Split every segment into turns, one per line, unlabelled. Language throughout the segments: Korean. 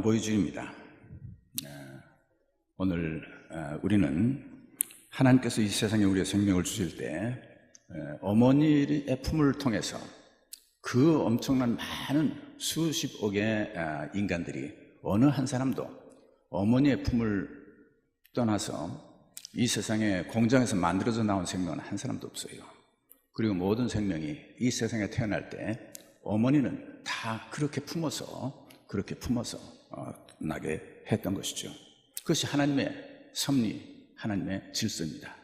어버이주일입니다. 오늘 우리는 하나님께서 이 세상에 우리의 생명을 주실 때 어머니의 품을 통해서 그 엄청난 많은 수십억의 인간들이 어느 한 사람도 어머니의 품을 떠나서 이 세상에 공장에서 만들어져 나온 생명은 한 사람도 없어요. 그리고 모든 생명이 이 세상에 태어날 때 어머니는 다 그렇게 품어서 나게 했던 것이죠. 그것이 하나님의 섭리, 하나님의 질서입니다.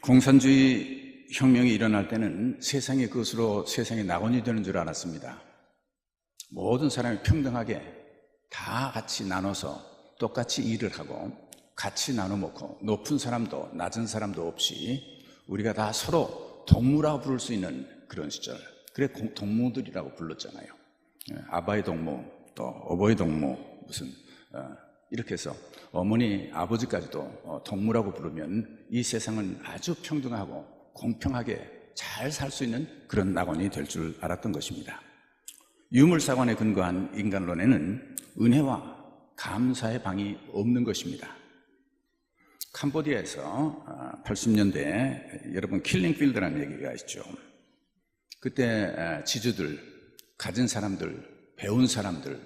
공산주의 혁명이 일어날 때는 세상이 그것으로 세상의 낙원이 되는 줄 알았습니다. 모든 사람이 평등하게 다 같이 나눠서 똑같이 일을 하고 같이 나눠 먹고 높은 사람도 낮은 사람도 없이 우리가 다 서로 동무라고 부를 수 있는 그런 시절, 그래 동무들이라고 불렀잖아요. 아바의 동무, 또 어버이 동무, 이렇게 해서 어머니, 아버지까지도 동무라고 부르면 이 세상은 아주 평등하고 공평하게 잘 살 수 있는 그런 낙원이 될 줄 알았던 것입니다. 유물사관에 근거한 인간론에는 은혜와 감사의 방이 없는 것입니다. 캄보디아에서 80년대에 여러분 킬링필드라는 얘기가 있죠. 그때 지주들, 가진 사람들, 배운 사람들,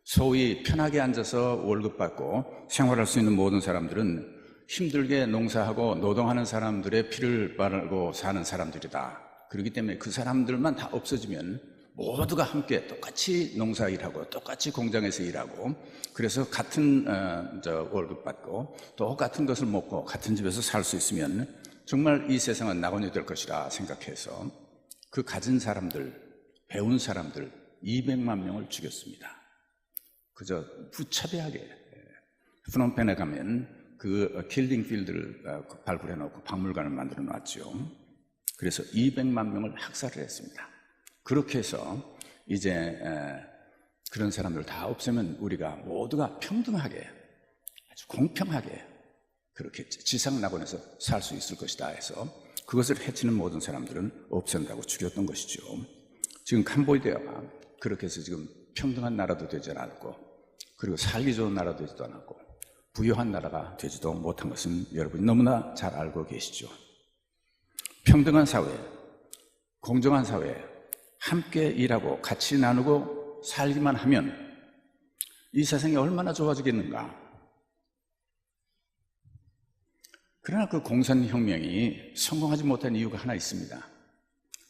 소위 편하게 앉아서 월급 받고 생활할 수 있는 모든 사람들은 힘들게 농사하고 노동하는 사람들의 피를 바르고 사는 사람들이다. 그렇기 때문에 그 사람들만 다 없어지면 모두가 함께 똑같이 농사 일하고 똑같이 공장에서 일하고 그래서 같은 월급 받고 똑같은 것을 먹고 같은 집에서 살 수 있으면 정말 이 세상은 낙원이 될 것이라 생각해서 그 가진 사람들, 배운 사람들 200만 명을 죽였습니다. 그저 무차별하게 프놈펜에 가면 그 킬링필드를 발굴해 놓고 박물관을 만들어 놨죠. 그래서 200만 명을 학살을 했습니다. 그렇게 해서 이제 그런 사람들 다 없애면 우리가 모두가 평등하게 아주 공평하게 그렇게 지상낙원에서 살 수 있을 것이다 해서 그것을 해치는 모든 사람들은 없앤다고 죽였던 것이죠. 지금 캄보디아가 그렇게 해서 지금 평등한 나라도 되지 않았고 그리고 살기 좋은 나라도 되지도 않았고 부유한 나라가 되지도 못한 것은 여러분이 너무나 잘 알고 계시죠. 평등한 사회, 공정한 사회, 함께 일하고 같이 나누고 살기만 하면 이 세상이 얼마나 좋아지겠는가. 그러나 그 공산혁명이 성공하지 못한 이유가 하나 있습니다.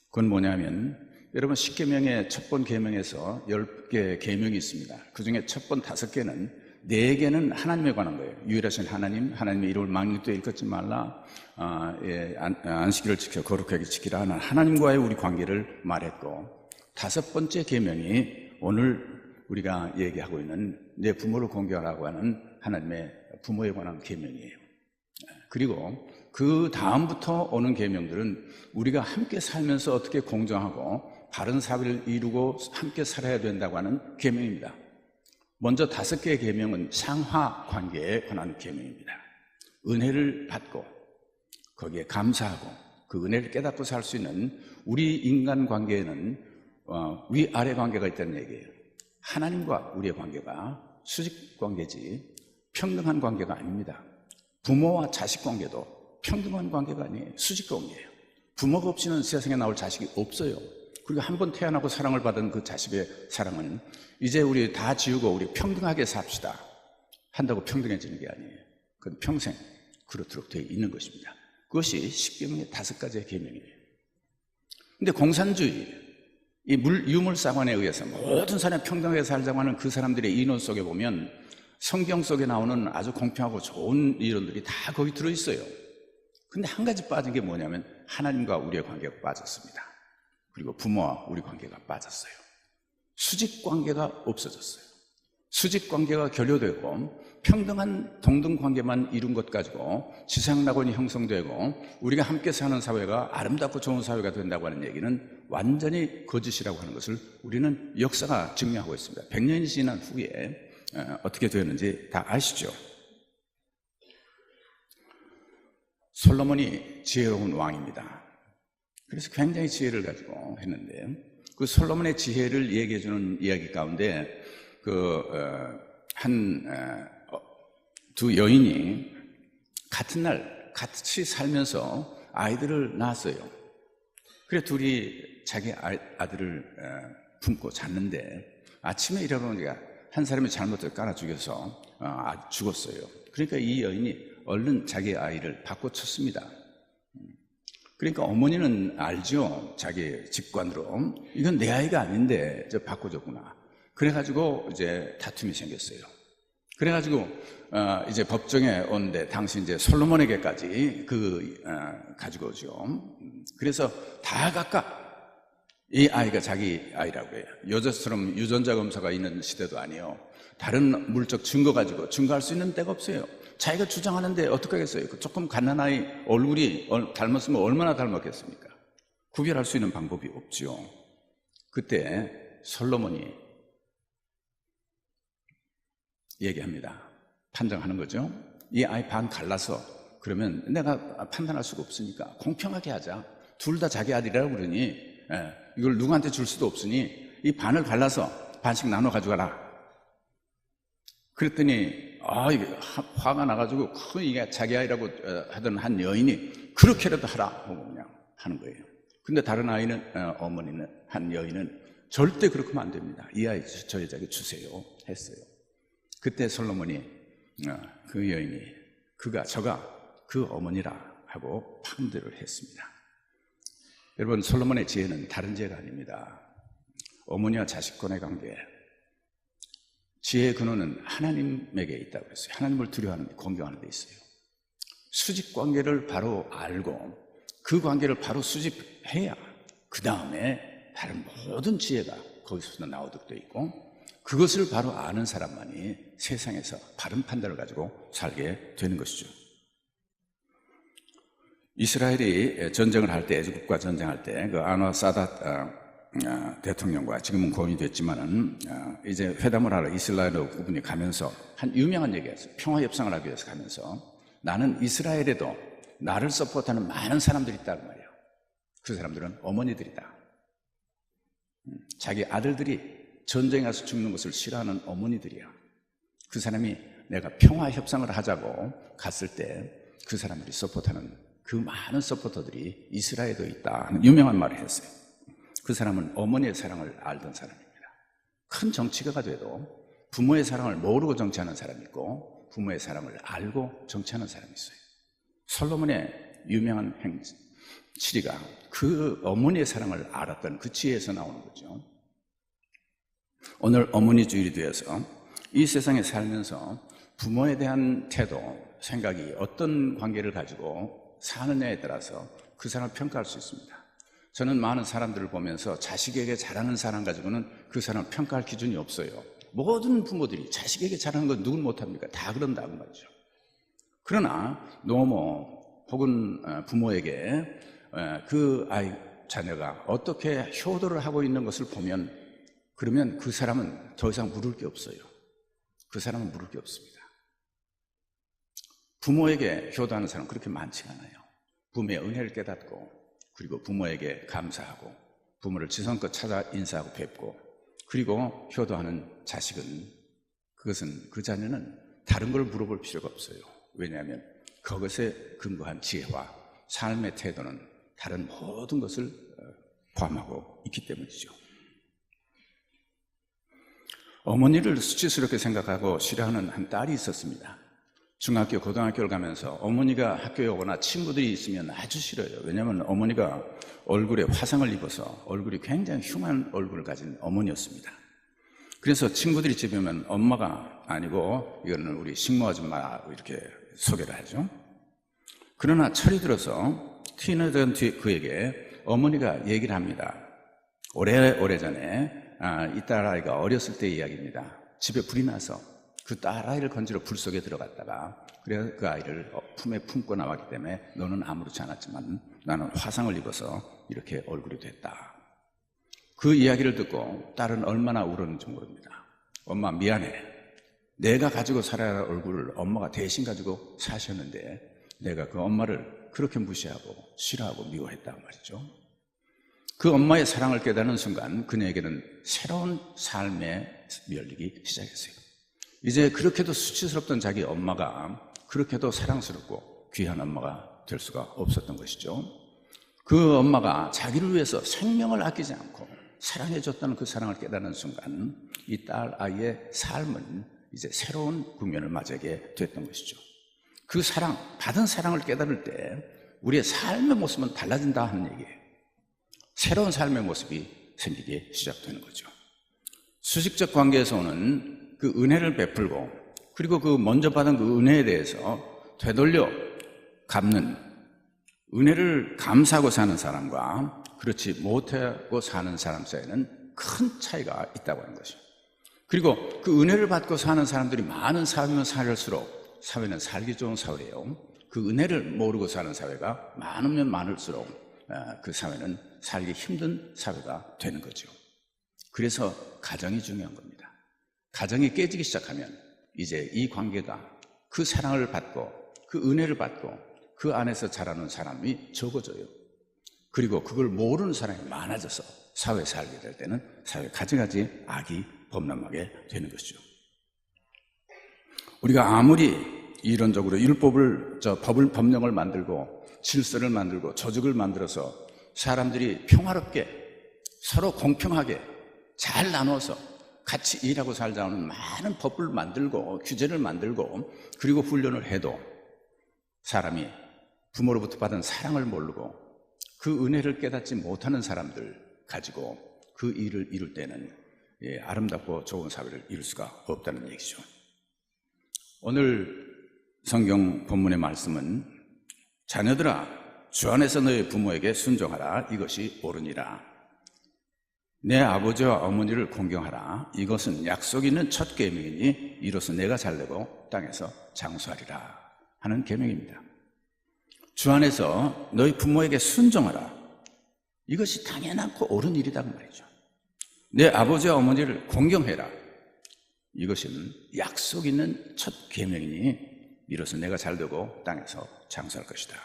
그건 뭐냐면 여러분 10계명의 첫 번 계명에서 10개 계명이 있습니다. 그 중에 첫 번 5개는 4개는 하나님에 관한 거예요. 유일하신 하나님, 하나님의 이름을 망령되이 일컫지 말라, 안식일을 지켜 거룩하게 지키라 하는 하나님과의 우리 관계를 말했고 5번째 계명이 오늘 우리가 얘기하고 있는 내 부모를 공경하라고 하는 하나님의 부모에 관한 계명이에요. 그리고 그 다음부터 오는 계명들은 우리가 함께 살면서 어떻게 공정하고 바른 사회를 이루고 함께 살아야 된다고 하는 계명입니다. 먼저 5개의 계명은 상하 관계에 관한 계명입니다. 은혜를 받고 거기에 감사하고 그 은혜를 깨닫고 살 수 있는 우리 인간 관계에는 위아래 관계가 있다는 얘기예요. 하나님과 우리의 관계가 수직 관계지 평등한 관계가 아닙니다. 부모와 자식 관계도 평등한 관계가 아니에요. 수직 관계예요. 부모가 없이는 세상에 나올 자식이 없어요. 그리고 한 번 태어나고 사랑을 받은 그 자식의 사랑은 이제 우리 다 지우고 우리 평등하게 삽시다 한다고 평등해지는 게 아니에요. 그건 평생 그렇도록 되어 있는 것입니다. 그것이 10계명의 5가지의 계명이에요. 근데 공산주의, 이 유물사관에 의해서 모든 사람이 평등하게 살자고 하는 그 사람들의 인원 속에 보면 성경 속에 나오는 아주 공평하고 좋은 이론들이 다 거기 들어있어요. 근데 한 가지 빠진 게 뭐냐면 하나님과 우리의 관계가 빠졌습니다. 그리고 부모와 우리 관계가 빠졌어요. 수직 관계가 없어졌어요. 수직 관계가 결여되고 평등한 동등 관계만 이룬 것 가지고 지상낙원이 형성되고 우리가 함께 사는 사회가 아름답고 좋은 사회가 된다고 하는 얘기는 완전히 거짓이라고 하는 것을 우리는 역사가 증명하고 있습니다. 100년이 지난 후에 어떻게 되었는지 다 아시죠? 솔로몬이 지혜로운 왕입니다. 그래서 굉장히 지혜를 가지고 했는데 그 솔로몬의 지혜를 얘기해주는 이야기 가운데 두 여인이 같은 날 같이 살면서 아이들을 낳았어요. 그래 둘이 자기 아들을 품고 잤는데 아침에 일어나니까 한 사람이 잘못해서 깔아 죽여서 죽었어요. 그러니까 이 여인이 얼른 자기 아이를 바꿔쳤습니다. 그러니까 어머니는 알죠. 자기 직관으로 이건 내 아이가 아닌데 저 바꿔줬구나. 그래가지고 이제 다툼이 생겼어요. 그래가지고 이제 법정에 오는데 당시 이제 솔로몬에게까지 가지고 오죠. 그래서 다 각각 이 아이가 자기 아이라고 해요. 요즘처럼 유전자 검사가 있는 시대도 아니에요. 다른 물적 증거 가지고 증거할 수 있는 데가 없어요. 자기가 주장하는데 어떻게 하겠어요? 조금 갓난아이 얼굴이 닮았으면 얼마나 닮았겠습니까? 구별할 수 있는 방법이 없죠. 그때 솔로몬이 얘기합니다. 판정하는 거죠. 이 아이 반 갈라서 그러면 내가 판단할 수가 없으니까 공평하게 하자. 둘 다 자기 아들이라고 그러니 이걸 누구한테 줄 수도 없으니 이 반을 갈라서 반씩 나눠 가져가라. 그랬더니 이게 화가 나가지고 이게 자기 아이라고 하던 한 여인이 그렇게라도 하라 하고 그냥 하는 거예요. 근데 다른 어머니는 한 여인은 절대 그렇게 하면 안 됩니다. 이 아이 저 여자에게 주세요 했어요. 그때 솔로몬이 그 여인이 저가 그 어머니라 하고 판결을 했습니다. 여러분 솔로몬의 지혜는 다른 지혜가 아닙니다. 어머니와 자식 간의 관계, 지혜의 근원은 하나님에게 있다고 했어요. 하나님을 두려워하는, 공경하는 데 있어요. 수직 관계를 바로 알고 그 관계를 바로 수집해야 그 다음에 다른 모든 지혜가 거기서 나오도록 되어 있고 그것을 바로 아는 사람만이 세상에서 바른 판단을 가지고 살게 되는 것이죠. 이스라엘이 전쟁을 할 때, 애굽과 전쟁할 때 그 안와 사닷 대통령과 지금은 고인이 됐지만은 이제 회담을 하러 이스라엘로 그분이 가면서 한 유명한 얘기가 있어요. 평화 협상을 하기 위해서 가면서 나는 이스라엘에도 나를 서포트하는 많은 사람들이 있다고 말이에요. 그 사람들은 어머니들이다. 자기 아들들이 전쟁에 가서 죽는 것을 싫어하는 어머니들이야. 그 사람이 내가 평화 협상을 하자고 갔을 때 그 사람들이 서포트하는 그 많은 서포터들이 이스라엘에도 있다 하는 유명한 말을 했어요. 그 사람은 어머니의 사랑을 알던 사람입니다. 큰 정치가가 돼도 부모의 사랑을 모르고 정치하는 사람이 있고 부모의 사랑을 알고 정치하는 사람이 있어요. 솔로몬의 유명한 행치리가 그 어머니의 사랑을 알았던 그 지혜에서 나오는 거죠. 오늘 어머니주일이 되어서 이 세상에 살면서 부모에 대한 태도, 생각이 어떤 관계를 가지고 사느냐에 따라서 그 사람을 평가할 수 있습니다. 저는 많은 사람들을 보면서 자식에게 잘하는 사람 가지고는 그 사람을 평가할 기준이 없어요. 모든 부모들이 자식에게 잘하는 건 누군 못합니까? 다 그런다고 말이죠. 그러나 노모 혹은 부모에게 그 아이 자녀가 어떻게 효도를 하고 있는 것을 보면 그러면 그 사람은 더 이상 물을 게 없어요. 그 사람은 물을 게 없습니다. 부모에게 효도하는 사람은 그렇게 많지가 않아요. 부모의 은혜를 깨닫고 그리고 부모에게 감사하고 부모를 지성껏 찾아 인사하고 뵙고 그리고 효도하는 자식은 그것은 그 자녀는 다른 걸 물어볼 필요가 없어요. 왜냐하면 그것에 근거한 지혜와 삶의 태도는 다른 모든 것을 포함하고 있기 때문이죠. 어머니를 수치스럽게 생각하고 싫어하는 한 딸이 있었습니다. 중학교, 고등학교를 가면서 어머니가 학교에 오거나 친구들이 있으면 아주 싫어요. 왜냐하면 어머니가 얼굴에 화상을 입어서 얼굴이 굉장히 흉한 얼굴을 가진 어머니였습니다. 그래서 친구들이 집에 오면 엄마가 아니고 이거는 우리 식모 아줌마 이렇게 소개를 하죠. 그러나 철이 들어서 티네던 그에게 어머니가 얘기를 합니다. 오래전에 이 딸아이가 어렸을 때 이야기입니다. 집에 불이 나서 그 딸아이를 건지러 불 속에 들어갔다가 그래서 그 아이를 품에 품고 나왔기 때문에 너는 아무렇지 않았지만 나는 화상을 입어서 이렇게 얼굴이 됐다. 그 이야기를 듣고 딸은 얼마나 울었는지 모릅니다. 엄마 미안해. 내가 가지고 살아야 할 얼굴을 엄마가 대신 가지고 사셨는데 내가 그 엄마를 그렇게 무시하고 싫어하고 미워했단 말이죠. 그 엄마의 사랑을 깨닫는 순간 그녀에게는 새로운 삶의 열리기 시작했어요. 이제 그렇게도 수치스럽던 자기 엄마가 그렇게도 사랑스럽고 귀한 엄마가 될 수가 없었던 것이죠. 그 엄마가 자기를 위해서 생명을 아끼지 않고 사랑해줬다는 그 사랑을 깨닫는 순간 이 딸 아이의 삶은 이제 새로운 국면을 맞이하게 됐던 것이죠. 그 사랑, 받은 사랑을 깨달을 때 우리의 삶의 모습은 달라진다 하는 얘기예요. 새로운 삶의 모습이 생기게 시작되는 거죠. 수직적 관계에서 오는 그 은혜를 베풀고 그리고 그 먼저 받은 그 은혜에 대해서 되돌려 갚는 은혜를 감사하고 사는 사람과 그렇지 못하고 사는 사람 사이에는 큰 차이가 있다고 하는 것이죠. 그리고 그 은혜를 받고 사는 사람들이 많은 사회면 살수록 사회는 살기 좋은 사회예요. 그 은혜를 모르고 사는 사회가 많으면 많을수록 그 사회는 살기 힘든 사회가 되는 거죠. 그래서 가정이 중요한 겁니다. 가정이 깨지기 시작하면 이제 이 관계가 그 사랑을 받고 그 은혜를 받고 그 안에서 자라는 사람이 적어져요. 그리고 그걸 모르는 사람이 많아져서 사회에 살게 될 때는 사회 가지가지 악이 범람하게 되는 것이죠. 우리가 아무리 이론적으로 법령을 만들고 질서를 만들고 조직을 만들어서 사람들이 평화롭게 서로 공평하게 잘 나눠서 같이 일하고 살자는 많은 법을 만들고 규제를 만들고 그리고 훈련을 해도 사람이 부모로부터 받은 사랑을 모르고 그 은혜를 깨닫지 못하는 사람들 가지고 그 일을 이룰 때는 아름답고 좋은 사회를 이룰 수가 없다는 얘기죠. 오늘 성경 본문의 말씀은 자녀들아 주 안에서 너희 부모에게 순종하라 이것이 옳으니라. 내 아버지와 어머니를 공경하라 이것은 약속 있는 첫 계명이니 이로써 내가 잘되고 땅에서 장수하리라 하는 계명입니다. 주 안에서 너희 부모에게 순종하라 이것이 당연하고 옳은 일이다 그 말이죠. 내 아버지와 어머니를 공경해라 이것은 약속 있는 첫 계명이니 이로써 내가 잘되고 땅에서 장수할 것이다.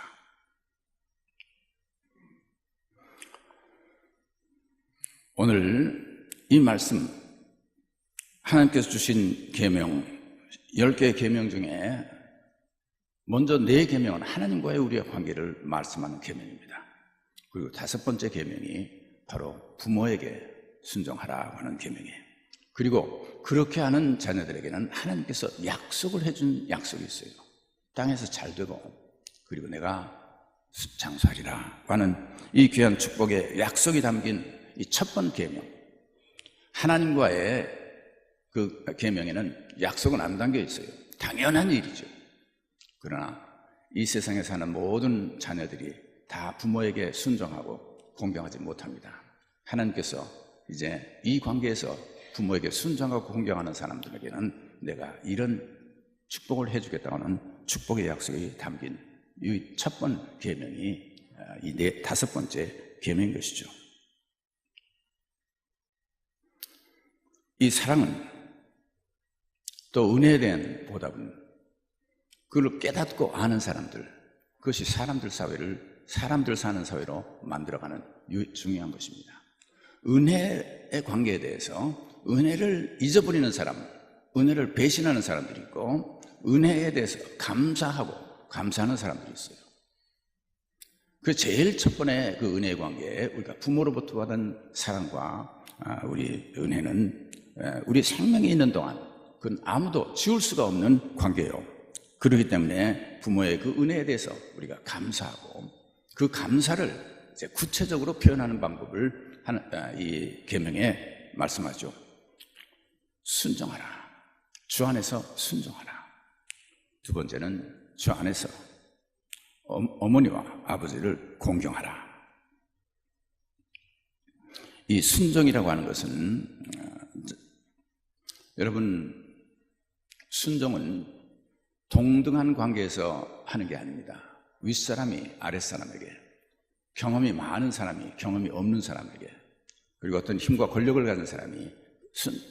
오늘 이 말씀 하나님께서 주신 계명 10개의 계명 중에 먼저 4계명은 하나님과의 우리의 관계를 말씀하는 계명입니다. 그리고 5번째 계명이 바로 부모에게 순종하라고 하는 계명이에요. 그리고 그렇게 하는 자녀들에게는 하나님께서 약속을 해준 약속이 있어요. 땅에서 잘되고 그리고 내가 장수하리라 하는 이 귀한 축복의 약속이 담긴 이 첫 번 계명, 하나님과의 그 계명에는 약속은 안 담겨 있어요. 당연한 일이죠. 그러나 이 세상에 사는 모든 자녀들이 다 부모에게 순종하고 공경하지 못합니다. 하나님께서 이제 이 관계에서 부모에게 순종하고 공경하는 사람들에게는 내가 이런 축복을 해주겠다는 축복의 약속이 담긴 이 첫 번 계명이 이 5번째 계명인 것이죠. 이 사랑은 또 은혜에 대한 보답은 그걸 깨닫고 아는 사람들, 그것이 사람들 사는 사회로 만들어가는 중요한 것입니다. 은혜의 관계에 대해서 은혜를 잊어버리는 사람, 은혜를 배신하는 사람들이 있고 은혜에 대해서 감사하고 감사하는 사람들이 있어요. 그 제일 첫 번째 그 은혜의 관계에 우리가 부모로부터 받은 사랑과 우리 은혜는 우리 생명이 있는 동안 그건 아무도 지울 수가 없는 관계예요. 그렇기 때문에 부모의 그 은혜에 대해서 우리가 감사하고 그 감사를 이제 구체적으로 표현하는 방법을 이 계명에 말씀하죠. 순종하라. 주 안에서 순종하라. 두 번째는 주 안에서 어머니와 아버지를 공경하라. 이 순종이라고 하는 것은 여러분 순종은 동등한 관계에서 하는 게 아닙니다. 윗사람이 아랫사람에게, 경험이 많은 사람이 경험이 없는 사람에게, 그리고 어떤 힘과 권력을 가진 사람이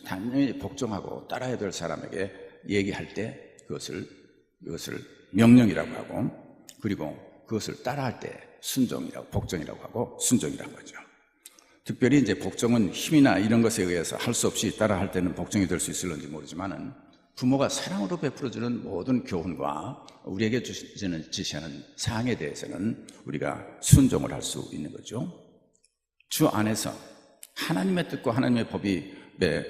당연히 복종하고 따라야 될 사람에게 얘기할 때 그것을 명령이라고 하고, 그리고 그것을 따라할 때 순종이라고, 복종이라고 하고 순종이라고 하죠. 특별히 이제 복종은 힘이나 이런 것에 의해서 할 수 없이 따라 할 때는 복종이 될 수 있을런지 모르지만은 부모가 사랑으로 베풀어주는 모든 교훈과 우리에게 지시하는 사항에 대해서는 우리가 순종을 할 수 있는 거죠. 주 안에서 하나님의 뜻과 하나님의 법이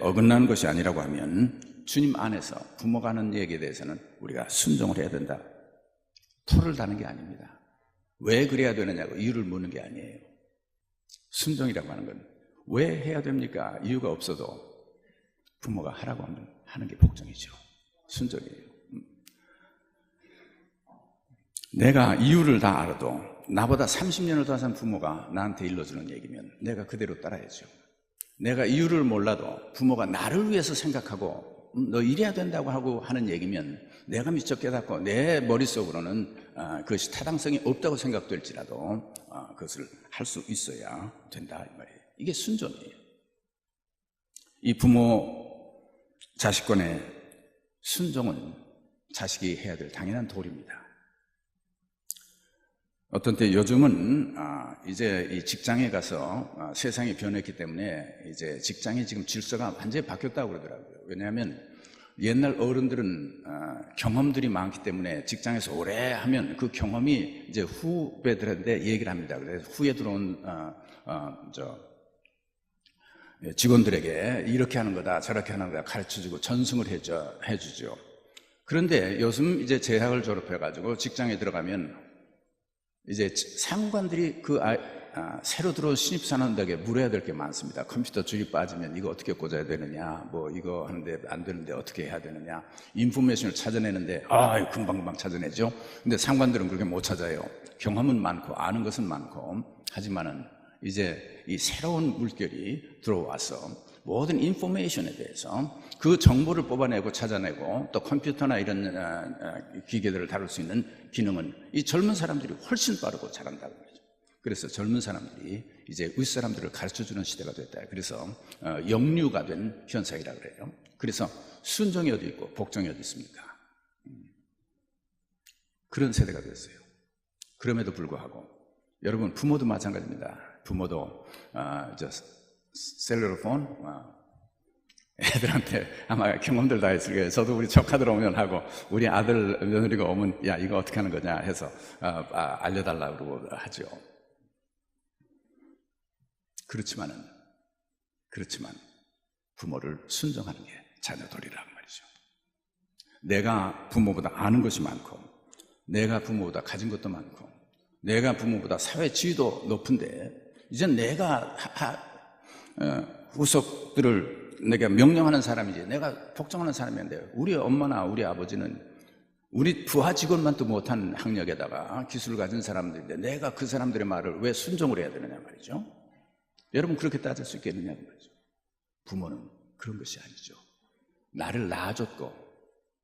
어긋나는 것이 아니라고 하면 주님 안에서 부모가 하는 얘기에 대해서는 우리가 순종을 해야 된다. 토를 다는 게 아닙니다. 왜 그래야 되느냐고 이유를 묻는 게 아니에요. 순종이라고 하는 건 왜 해야 됩니까? 이유가 없어도 부모가 하라고 하면 하는 게 복종이죠. 순종이에요. 내가 이유를 다 알아도 나보다 30년을 더 산 부모가 나한테 일러주는 얘기면 내가 그대로 따라야죠. 내가 이유를 몰라도 부모가 나를 위해서 생각하고 너 이래야 된다고 하고 하는 얘기면 내가 미처 깨닫고 내 머릿속으로는 그것이 타당성이 없다고 생각될지라도 그것을 할 수 있어야 된다 이 말이에요. 이게 순종이에요. 이 부모 자식 간의 순종은 자식이 해야 될 당연한 도리입니다. 어떤 때 요즘은 이제 이 직장에 가서 세상이 변했기 때문에 이제 직장의 지금 질서가 완전히 바뀌었다고 그러더라고요. 왜냐하면 옛날 어른들은 경험들이 많기 때문에 직장에서 오래 하면 그 경험이 이제 후배들한테 얘기를 합니다. 그래서 후에 들어온 직원들에게 이렇게 하는 거다 저렇게 하는 거다 가르쳐주고 전승을 해주죠. 그런데 요즘 이제 대학을 졸업해가지고 직장에 들어가면 이제 상관들이 새로 들어온 신입사원들에게 물어야 될 게 많습니다. 컴퓨터 줄이 빠지면 이거 어떻게 꽂아야 되느냐, 뭐 이거 하는데 안 되는데 어떻게 해야 되느냐, 인포메이션을 찾아내는데 금방금방 찾아내죠. 근데 상관들은 그렇게 못 찾아요. 경험은 많고 아는 것은 많고 하지만은 이제 이 새로운 물결이 들어와서 모든 인포메이션에 대해서 그 정보를 뽑아내고 찾아내고 또 컴퓨터나 이런 기계들을 다룰 수 있는 기능은 이 젊은 사람들이 훨씬 빠르고 잘한다고 그러죠. 그래서 젊은 사람들이 이제 윗사람들을 가르쳐주는 시대가 됐다. 그래서 역류가 된 현상이라고 그래요. 그래서 순종이 어디 있고 복종이 어디 있습니까? 그런 세대가 됐어요. 그럼에도 불구하고 여러분 부모도 마찬가지입니다. 부모도 셀룰러폰 애들한테 아마 경험들 다 했을 거예요. 저도 우리 조카들 오면 하고 우리 아들 며느리가 오면 야 이거 어떻게 하는 거냐 해서 알려달라고 그러고 하죠. 그렇지만 부모를 순종하는 게 자녀 도리라는 말이죠. 내가 부모보다 아는 것이 많고 내가 부모보다 가진 것도 많고 내가 부모보다 사회 지위도 높은데 이젠 내가 후속들을 내가 명령하는 사람이지 내가 복종하는 사람인데 우리 엄마나 우리 아버지는 우리 부하 직원만도 못한 학력에다가 기술을 가진 사람들인데 내가 그 사람들의 말을 왜 순종을 해야 되느냐 말이죠. 여러분 그렇게 따질 수 있겠느냐고 말이죠. 부모는 그런 것이 아니죠. 나를 낳아줬고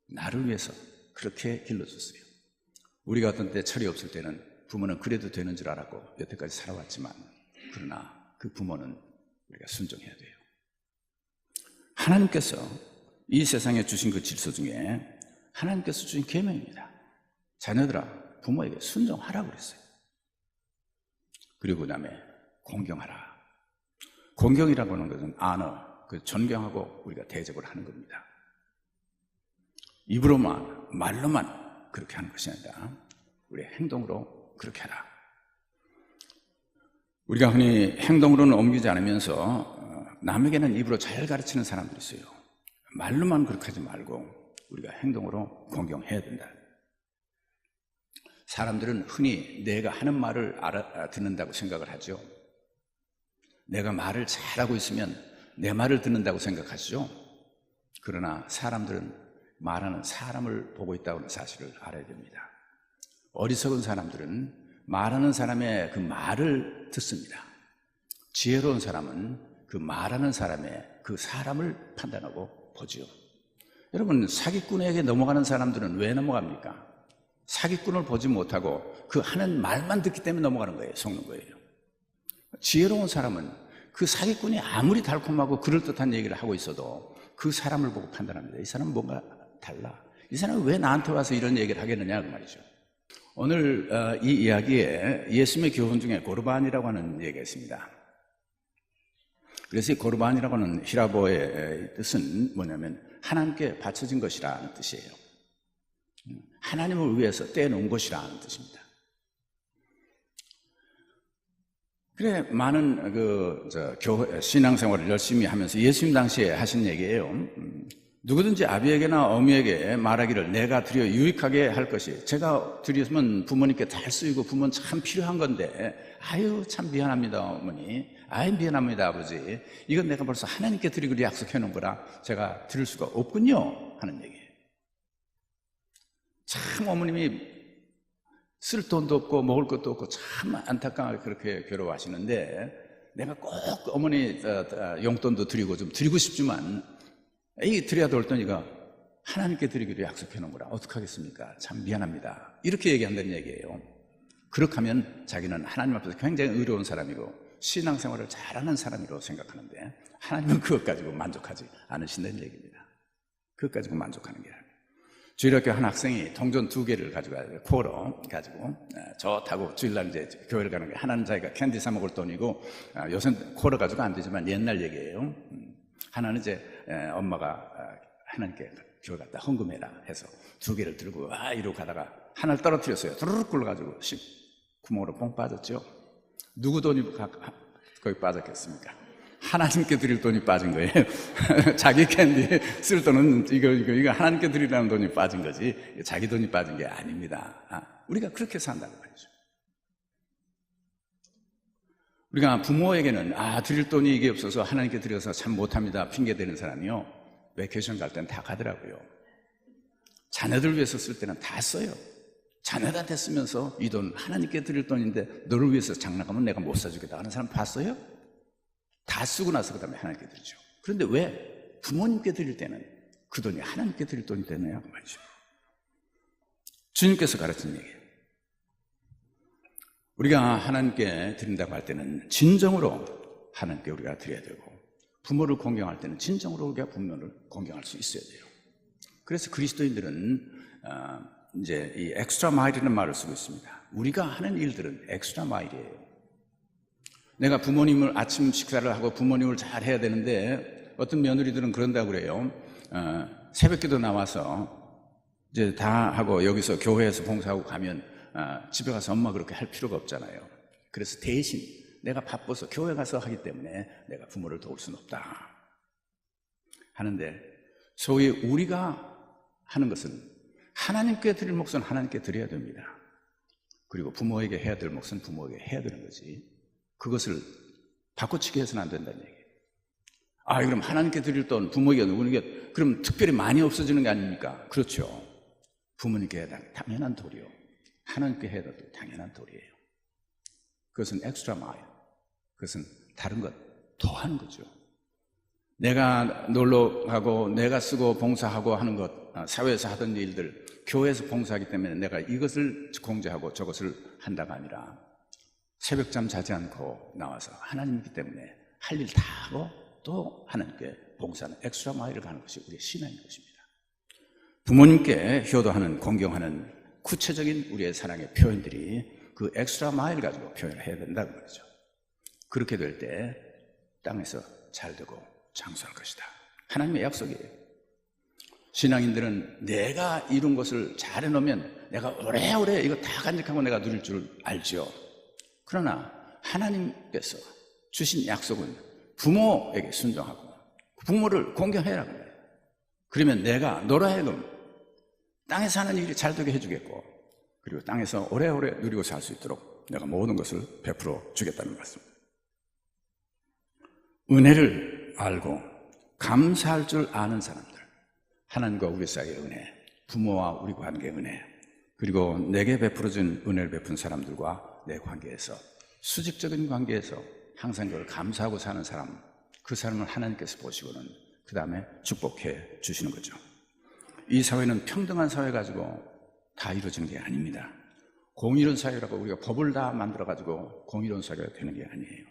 나를 위해서 그렇게 길러줬어요. 우리가 어떤 때 철이 없을 때는 부모는 그래도 되는 줄 알았고 여태까지 살아왔지만 그러나 그 부모는 우리가 순종해야 돼요. 하나님께서 이 세상에 주신 그 질서 중에 하나님께서 주신 계명입니다. 자녀들아 부모에게 순종하라고 그랬어요. 그리고 그다음에 공경하라. 공경이라고 하는 것은 honor, 그 존경하고 우리가 대접을 하는 겁니다. 입으로만 말로만 그렇게 하는 것이 아니라 우리의 행동으로 그렇게 하라. 우리가 흔히 행동으로는 옮기지 않으면서 남에게는 입으로 잘 가르치는 사람들이 있어요. 말로만 그렇게 하지 말고 우리가 행동으로 공경해야 된다. 사람들은 흔히 내가 하는 말을 알아듣는다고 생각을 하죠. 내가 말을 잘하고 있으면 내 말을 듣는다고 생각하시죠. 그러나 사람들은 말하는 사람을 보고 있다는 사실을 알아야 됩니다. 어리석은 사람들은 말하는 사람의 그 말을 듣습니다. 지혜로운 사람은 그 말하는 사람의 그 사람을 판단하고 보지요. 여러분 사기꾼에게 넘어가는 사람들은 왜 넘어갑니까? 사기꾼을 보지 못하고 그 하는 말만 듣기 때문에 넘어가는 거예요. 속는 거예요. 지혜로운 사람은 그 사기꾼이 아무리 달콤하고 그럴듯한 얘기를 하고 있어도 그 사람을 보고 판단합니다. 이 사람은 뭔가 달라. 이 사람은 왜 나한테 와서 이런 얘기를 하겠느냐 그 말이죠. 오늘 이 이야기에 예수님의 교훈 중에 고르반이라고 하는 얘기가 있습니다. 그래서 이 고르반이라고 하는 히라보의 뜻은 뭐냐면 하나님께 바쳐진 것이라는 뜻이에요. 하나님을 위해서 떼놓은 것이라는 뜻입니다. 그래, 많은 신앙생활을 열심히 하면서 예수님 당시에 하신 얘기예요. 누구든지 아비에게나 어미에게 말하기를 내가 드려 유익하게 할 것이, 제가 드리면 부모님께 잘 쓰이고 부모는 참 필요한 건데, 아유 참 미안합니다 어머니, 아유 미안합니다 아버지, 이건 내가 벌써 하나님께 드리기로 약속해 놓은 거라 제가 드릴 수가 없군요 하는 얘기예요. 참 어머님이 쓸 돈도 없고 먹을 것도 없고 참 안타까워하게 그렇게 괴로워하시는데, 내가 꼭 어머니 용돈도 드리고 좀 드리고 싶지만 이 드려야 될 돈 이거 하나님께 드리기로 약속해 놓은 거라 어떡하겠습니까? 참 미안합니다. 이렇게 얘기한다는 얘기예요. 그렇게 하면 자기는 하나님 앞에서 굉장히 의로운 사람이고 신앙생활을 잘하는 사람이라고 생각하는데, 하나님은 그것 가지고 만족하지 않으신다는 얘기입니다. 그것 가지고 만족하는 게 아니에요. 주일학교 한 학생이 동전 2개를 가지고 쿼러 가지고 좋다고 주일날 이제 교회를 가는 게, 하나는 자기가 캔디 사 먹을 돈이고, 요새는 쿼러 가지고 안 되지만 옛날 얘기예요. 하나는 이제 엄마가 하나님께 교회 갔다 헌금해라 해서 2개를 들고 이러고 가다가 하나를 떨어뜨렸어요. 두루룩 굴러가지고 구멍으로 뽕 빠졌죠. 누구 돈이 거기 빠졌겠습니까? 하나님께 드릴 돈이 빠진 거예요. 자기 캔디 쓸 돈은 이거 하나님께 드리라는 돈이 빠진 거지, 자기 돈이 빠진 게 아닙니다. 우리가 그렇게 산다는 말이죠. 우리가 부모에게는 드릴 돈이 이게 없어서 하나님께 드려서 참 못합니다 핑계 대는 사람이요, 베이케이션 갈 때는 다 가더라고요. 자녀들 위해서 쓸 때는 다 써요. 자녀한테 쓰면서 이 돈 하나님께 드릴 돈인데 너를 위해서 장난감은 내가 못 사주겠다 하는 사람 봤어요? 다 쓰고 나서 그 다음에 하나님께 드리죠. 그런데 왜 부모님께 드릴 때는 그 돈이 하나님께 드릴 돈이 되느냐 그 말이죠. 주님께서 가르친 얘기예요. 우리가 하나님께 드린다고 할 때는 진정으로 하나님께 우리가 드려야 되고, 부모를 공경할 때는 진정으로 우리가 부모를 공경할 수 있어야 돼요. 그래서 그리스도인들은 이제 이 엑스트라 마일이라는 말을 쓰고 있습니다. 우리가 하는 일들은 엑스트라 마일이에요. 내가 부모님을 아침 식사를 하고 부모님을 잘 해야 되는데, 어떤 며느리들은 그런다고 그래요. 새벽기도 나와서 이제 다 하고 여기서 교회에서 봉사하고 가면 집에 가서 엄마 그렇게 할 필요가 없잖아요. 그래서 대신 내가 바빠서 교회 가서 하기 때문에 내가 부모를 도울 수는 없다 하는데, 소위 우리가 하는 것은 하나님께 드릴 몫은 하나님께 드려야 됩니다. 그리고 부모에게 해야 될 몫은 부모에게 해야 되는 거지, 그것을 바꿔치기 해서는 안 된다는 얘기예요. 그럼 하나님께 드릴 돈 부모에게 누구에게 그럼 특별히 많이 없어지는 게 아닙니까? 그렇죠. 부모님께 해야 될 당연한 도리요, 하나님께 해야 될 당연한 도리예요. 그것은 엑스트라 마일, 그것은 다른 것 더 하는 거죠. 내가 놀러 가고 내가 쓰고 봉사하고 하는 것, 사회에서 하던 일들 교회에서 봉사하기 때문에 내가 이것을 공제하고 저것을 한다가 아니라, 새벽잠 자지 않고 나와서 하나님이기 때문에 할 일 다 하고 또 하나님께 봉사하는 엑스트라 마일을 가는 것이 우리의 신앙인 것입니다. 부모님께 효도하는, 공경하는 구체적인 우리의 사랑의 표현들이 그 엑스트라 마일 가지고 표현을 해야 된다는 거죠. 그렇게 될 때 땅에서 잘 되고 장수할 것이다, 하나님의 약속이에요. 신앙인들은 내가 이룬 것을 잘 해놓으면 내가 오래오래 이거 다 간직하고 내가 누릴 줄 알죠. 그러나 하나님께서 주신 약속은 부모에게 순종하고 부모를 공경해라 그래요. 그러면 내가 너로 하여금 땅에서 하는 일이 잘 되게 해주겠고, 그리고 땅에서 오래오래 누리고 살 수 있도록 내가 모든 것을 베풀어 주겠다는 말씀입니다. 은혜를 알고 감사할 줄 아는 사람들, 하나님과 우리 사이의 은혜, 부모와 우리 관계의 은혜, 그리고 내게 베풀어준 은혜를 베푼 사람들과 내 관계에서, 수직적인 관계에서 항상 그걸 감사하고 사는 사람, 그 사람을 하나님께서 보시고는 그 다음에 축복해 주시는 거죠. 이 사회는 평등한 사회 가지고 다 이루어지는 게 아닙니다. 공의로운 사회라고 우리가 법을 다 만들어가지고 공의로운 사회가 되는 게 아니에요.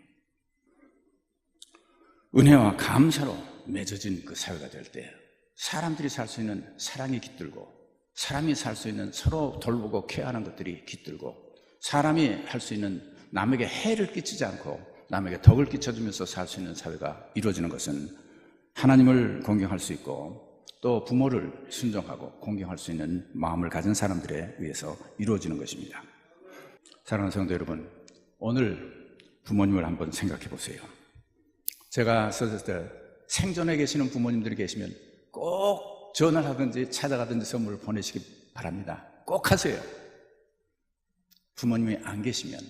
은혜와 감사로 맺어진 그 사회가 될 때 사람들이 살 수 있는 사랑이 깃들고, 사람이 살 수 있는 서로 돌보고 케어하는 것들이 깃들고, 사람이 할 수 있는 남에게 해를 끼치지 않고 남에게 덕을 끼쳐주면서 살 수 있는 사회가 이루어지는 것은 하나님을 공경할 수 있고 또 부모를 순종하고 공경할 수 있는 마음을 가진 사람들에 의해서 이루어지는 것입니다. 사랑하는 성도 여러분, 오늘 부모님을 한번 생각해 보세요. 제가 썼을 때 생전에 계시는 부모님들이 계시면 꼭 전화를 하든지 찾아가든지 선물을 보내시기 바랍니다. 꼭 하세요. 부모님이 안 계시면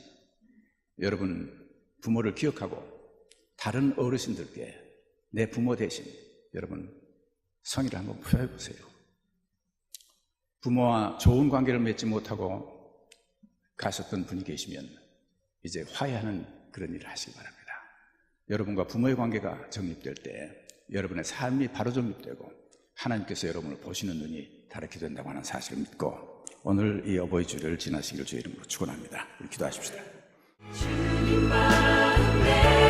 여러분 부모를 기억하고 다른 어르신들께 내 부모 대신 여러분 성의를 한번 표해 보세요. 부모와 좋은 관계를 맺지 못하고 가셨던 분이 계시면 이제 화해하는 그런 일을 하시기 바랍니다. 여러분과 부모의 관계가 정립될 때 여러분의 삶이 바로 정립되고 하나님께서 여러분을 보시는 눈이 다르게 된다고 하는 사실을 믿고 오늘 이 어버이 주일을 지나시길 주의 이름으로 축원합니다. 우리 기도하십시다. 주님 마음에